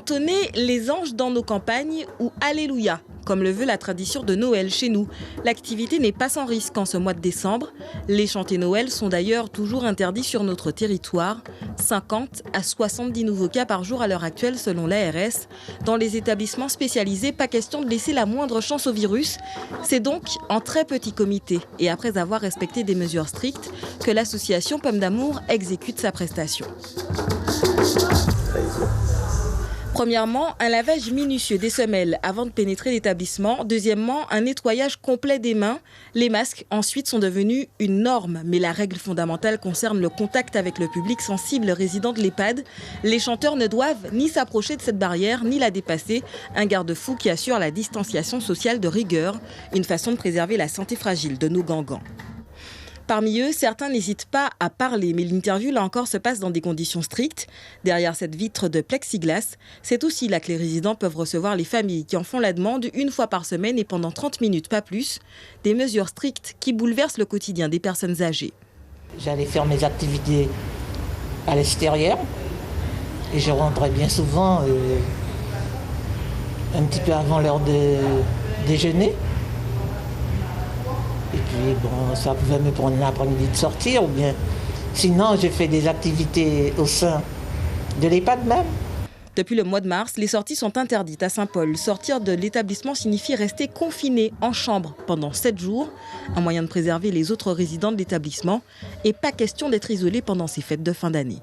Entonner les anges dans nos campagnes ou Alléluia, comme le veut la tradition de Noël chez nous. L'activité n'est pas sans risque en ce mois de décembre. Les chantés Noël sont d'ailleurs toujours interdits sur notre territoire. 50 à 70 nouveaux cas par jour à l'heure actuelle selon l'ARS. Dans les établissements spécialisés, pas question de laisser la moindre chance au virus. C'est donc en très petit comité et après avoir respecté des mesures strictes que l'association Pomme d'Amour exécute sa prestation. Premièrement, un lavage minutieux des semelles avant de pénétrer l'établissement. Deuxièmement, un nettoyage complet des mains. Les masques, ensuite, sont devenus une norme. Mais la règle fondamentale concerne le contact avec le public sensible résident de l'EHPAD. Les chanteurs ne doivent ni s'approcher de cette barrière, ni la dépasser. Un garde-fou qui assure la distanciation sociale de rigueur. Une façon de préserver la santé fragile de nos gangans. Parmi eux, certains n'hésitent pas à parler, mais l'interview, là encore, se passe dans des conditions strictes. Derrière cette vitre de plexiglas, c'est aussi là que les résidents peuvent recevoir les familles qui en font la demande une fois par semaine et pendant 30 minutes, pas plus. Des mesures strictes qui bouleversent le quotidien des personnes âgées. J'allais faire mes activités à l'extérieur et je rentrais bien souvent un petit peu avant l'heure de déjeuner. Et puis, bon, ça pouvait me prendre l'après-midi de sortir, ou bien sinon, j'ai fait des activités au sein de l'EHPAD même. Depuis le mois de mars, les sorties sont interdites à Saint-Paul. Sortir de l'établissement signifie rester confiné en chambre pendant 7 jours, un moyen de préserver les autres résidents de l'établissement. Et pas question d'être isolé pendant ces fêtes de fin d'année.